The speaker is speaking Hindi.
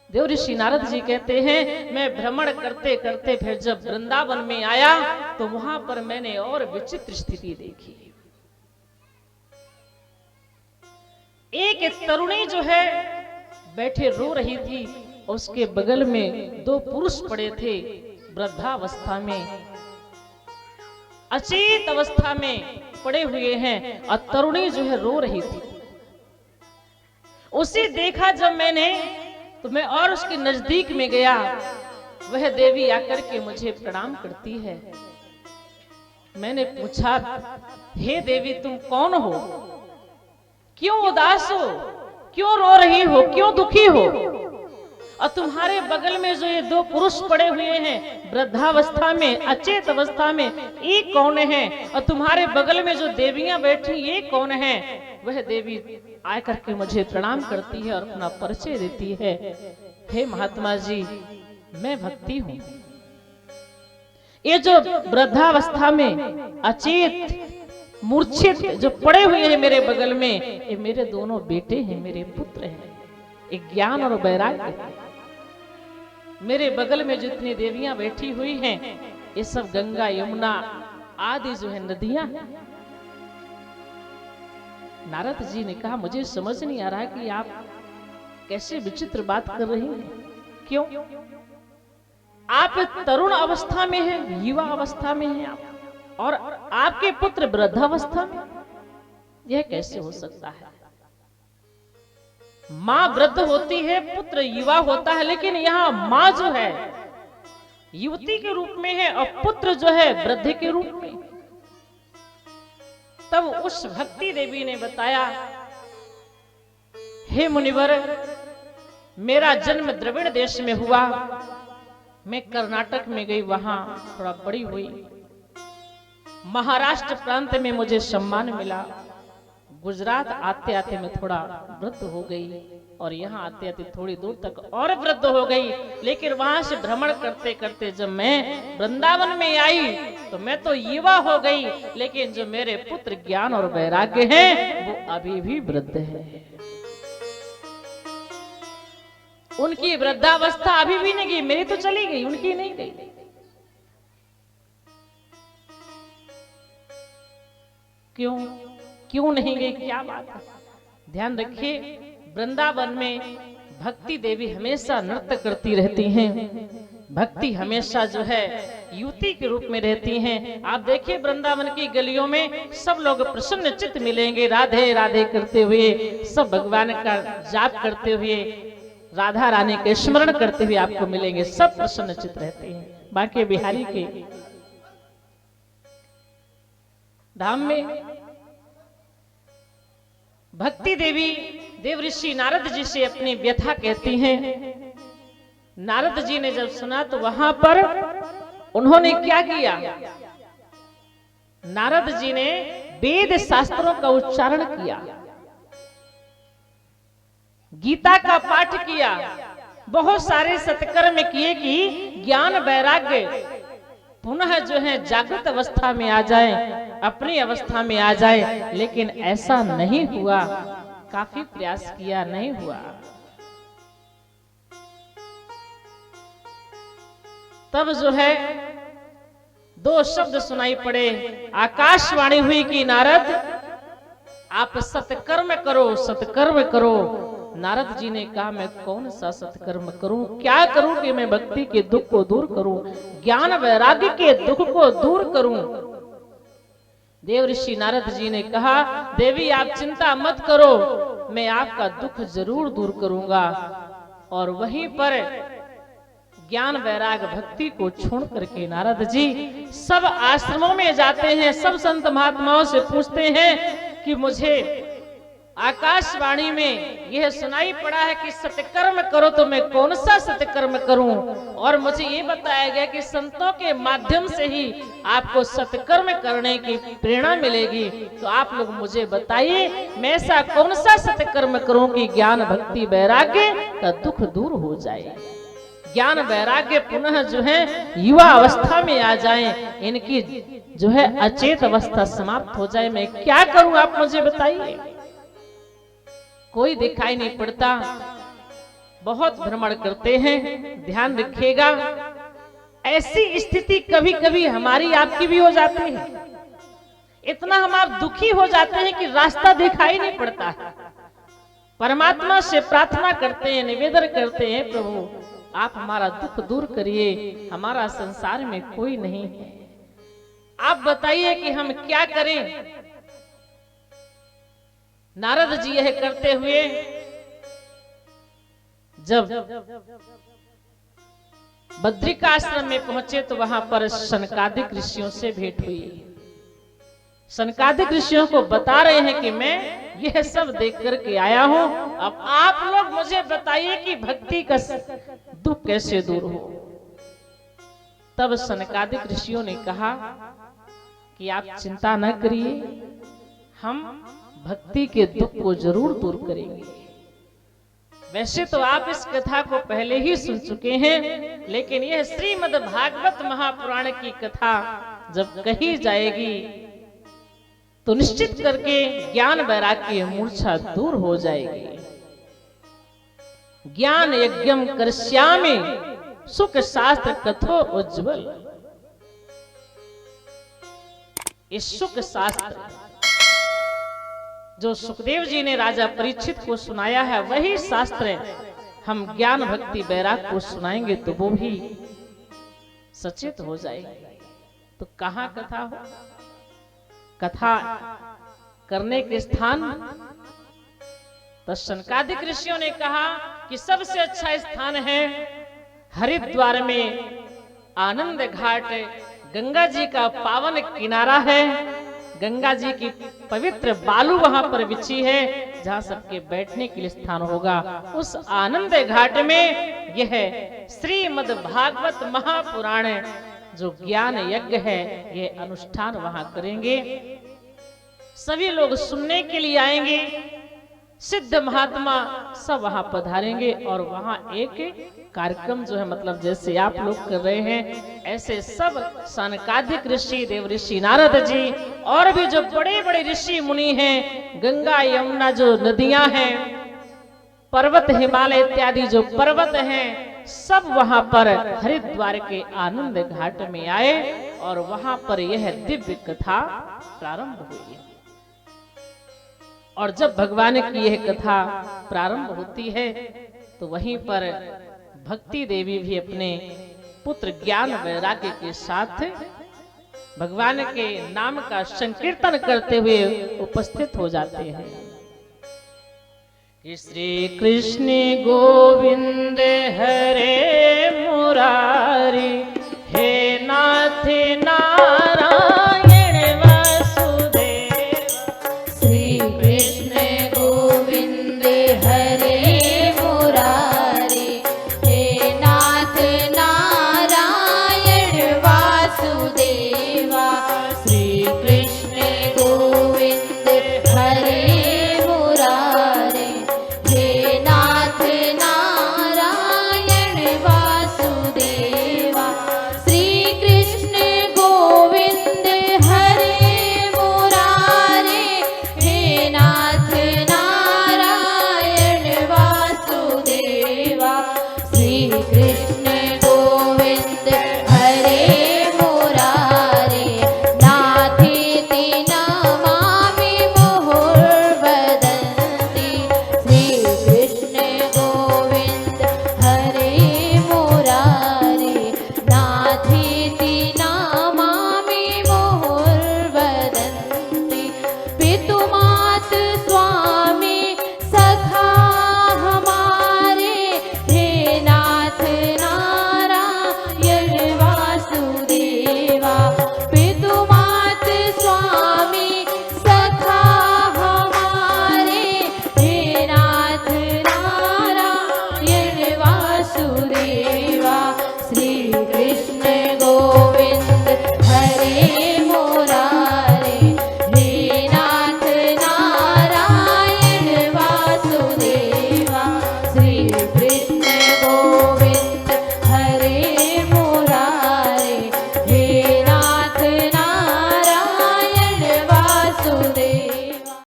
देव ऋषि नारद जी कहते हैं, मैं भ्रमण करते करते फिर जब वृंदावन में आया तो वहां पर मैंने और विचित्र स्थिति देखी। एक तरुणी जो है बैठे रो रही थी, उसके बगल में दो पुरुष पड़े थे वृद्धावस्था में, अचेत अवस्था में पड़े हुए हैं, और तरुणी जो है रो रही थी। उसे देखा जब मैंने तो मैं और उसके नजदीक में गया। वह देवी आकर के मुझे प्रणाम करती है। मैंने पूछा, हे देवी तुम कौन हो, क्यों उदास हो, क्यों रो रही हो, क्यों दुखी हो, और तुम्हारे बगल में जो ये दो पुरुष पड़े हुए हैं वृद्धावस्था में, अचेत अवस्था में, ये कौन है, और तुम्हारे बगल में जो देवियां बैठी ये कौन है। वह देवी आकर के मुझे प्रणाम करती है और अपना परिचय देती है। हे महात्मा जी, मैं भक्ति हूं। ये जो वृद्धावस्था में अचेत मूर्छित जो पड़े हुए हैं मेरे बगल में, ये मेरे दोनों बेटे हैं, मेरे पुत्र हैं, एक ज्ञान और वैराग्य। मेरे बगल में जितनी देवियां बैठी हुई हैं ये सब गंगा यमुना आदि जो है नदियां हैं। नारद जी ने कहा, मुझे समझ नहीं आ रहा कि आप कैसे विचित्र बात कर रही हैं। क्यों? आप तरुण अवस्था में हैं, युवा अवस्था में हैं आप, और आपके पुत्र वृद्धावस्था में, यह कैसे हो सकता है? मां वृद्ध होती है, पुत्र युवा होता है, लेकिन यहाँ मां जो है युवती के रूप में है और पुत्र जो है वृद्ध के रूप में। तब उस भक्ति देवी ने बताया, हे मुनिवर, मेरा जन्म द्रविड़ देश में हुआ। मैं कर्नाटक में गई, वहां थोड़ा बड़ी हुई। महाराष्ट्र प्रांत में मुझे सम्मान मिला। गुजरात आते आते मैं थोड़ा वृद्ध हो गई, और यहाँ आते आते थोड़ी दूर तक और वृद्ध हो गई। लेकिन वहां से भ्रमण करते करते जब मैं वृंदावन में आई तो मैं तो युवा हो गई, लेकिन जो मेरे पुत्र ज्ञान और वैराग्य हैं वो अभी भी वृद्ध है। उनकी वृद्धावस्था अभी भी नहीं गई, मेरी तो चली गई, उनकी नहीं गई। क्यों क्यों नहीं गई, क्या बात है? ध्यान रखिए, वृंदावन में भक्ति देवी हमेशा नृत्य करती रहती हैं। भक्ति हमेशा जो है युवती के रूप में रहती हैं। आप देखिए वृंदावन की गलियों में सब लोग प्रसन्न चित्त मिलेंगे, राधे राधे करते हुए, सब भगवान का जाप करते हुए, राधा रानी के स्मरण करते हुए आपको मिलेंगे। सब प्रसन्न चित्त रहते हैं। बांके बिहारी के धाम में भक्ति देवी देव ऋषि नारद जी से अपनी व्यथा कहती हैं। नारद जी ने जब सुना तो वहां पर उन्होंने क्या किया? नारद जी ने वेद शास्त्रों का उच्चारण किया, गीता का पाठ किया, बहुत सारे सत्कर्म किए कि ज्ञान वैराग्य पुनः जो है जागृत अवस्था में आ जाए, अपनी अवस्था में आ जाए। लेकिन ऐसा नहीं हुआ। काफी प्रयास किया, नहीं हुआ। तब जो है दो शब्द सुनाई पड़े, आकाशवाणी हुई कि नारद आप सत्कर्म करो, सत्कर्म करो। नारद जी ने कहा, मैं कौन सा सत्कर्म करूं, क्या करूं कि मैं भक्ति के दुख को दूर करूं, ज्ञान वैराग्य के दुख को दूर करूं। देव ऋषि नारद जी ने कहा, देवी आप चिंता मत करो, मैं आपका दुख जरूर दूर करूंगा। और वहीं पर ज्ञान वैराग भक्ति को छोड़ करके नारद जी सब आश्रमों में जाते हैं, सब संत महात्माओं से पूछते हैं कि मुझे आकाशवाणी में यह सुनाई पड़ा है कि सत्कर्म करो, तो मैं कौन सा सत्कर्म करूं? और मुझे ये बताया गया कि संतों के माध्यम से ही आपको सत्कर्म करने की प्रेरणा मिलेगी। तो आप लोग मुझे बताइए, मैं ऐसा कौन सा सत्कर्म करूं कि ज्ञान भक्ति वैराग्य का दुख दूर हो जाए, ज्ञान वैराग्य पुनः जो है युवा अवस्था में आ जाए, इनकी जो है अचेत अवस्था समाप्त हो जाए। मैं क्या करूं, आप मुझे बताइए। कोई दिखाई नहीं पड़ता। बहुत भ्रमण करते हैं, ध्यान रखिएगा। ऐसी स्थिति कभी कभी हमारी आपकी भी हो जाती है। इतना हम आप दुखी हो जाते हैं कि रास्ता दिखाई नहीं पड़ता है। परमात्मा से प्रार्थना करते हैं, निवेदन करते हैं, प्रभु आप हमारा दुख दूर करिए, हमारा संसार में कोई नहीं है, आप बताइए कि हम क्या करें। नारद जी यह करते हुए जब बद्रिकाश्रम में पहुंचे तो वहां पर सनकादिक ऋषियों से भेंट हुई। सनकादिक ऋषियों को बता रहे हैं कि मैं यह सब देख करके आया हूं, अब आप लोग मुझे बताइए कि भक्ति का दुख कैसे दूर हो। तब सनकादिक ऋषियों ने कहा कि आप चिंता न करिए, हम भक्ति के दुख को जरूर दूर करेंगे। वैसे तो आप इस कथा को पहले ही सुन चुके हैं, लेकिन यह श्रीमद् भागवत महापुराण की कथा जब कही जाएगी तो निश्चित करके ज्ञान वैराग्य मूर्छा दूर हो जाएगी। ज्ञान यज्ञम करश्यामि सुख शास्त्र कथो उज्ज्वल। इस सुख शास्त्र जो सुखदेव जी ने राजा परीक्षित को सुनाया है, वही शास्त्र हम ज्ञान भक्ति वैराग को सुनाएंगे तो वो भी सचेत हो जाएगी। तो कहाँ कथा हो? कथा करने के स्थान तो सनकादिक ऋषियों ने कहा कि सबसे अच्छा स्थान है हरिद्वार में आनंद घाट, गंगा जी का पावन किनारा है, गंगा जी की पवित्र बालू वहां पर बिछी है, जहां सबके बैठने के लिए स्थान होगा। उस आनंद घाट में यह श्रीमद् भागवत महापुराण जो ज्ञान यज्ञ है, यह अनुष्ठान वहां करेंगे। सभी लोग सुनने के लिए आएंगे, सिद्ध महात्मा सब वहां पधारेंगे और वहां एक कार्यक्रम जो है, मतलब जैसे आप लोग कर रहे हैं, ऐसे सब सनकादिक ऋषि, देव ऋषि नारद जी और भी जो बड़े बड़े ऋषि मुनि हैं, गंगा यमुना जो नदियां हैं, पर्वत हिमालय इत्यादि जो पर्वत हैं, सब वहां पर हरिद्वार के आनंद घाट में आए और वहां पर यह दिव्य कथा प्रारंभ हुई। और जब भगवान की यह कथा प्रारंभ होती है तो वहीं पर भक्ति देवी भी अपने पुत्र ज्ञान वैराग्य के साथ भगवान के नाम का संकीर्तन करते हुए उपस्थित हो जाते हैं। श्री कृष्ण गोविंद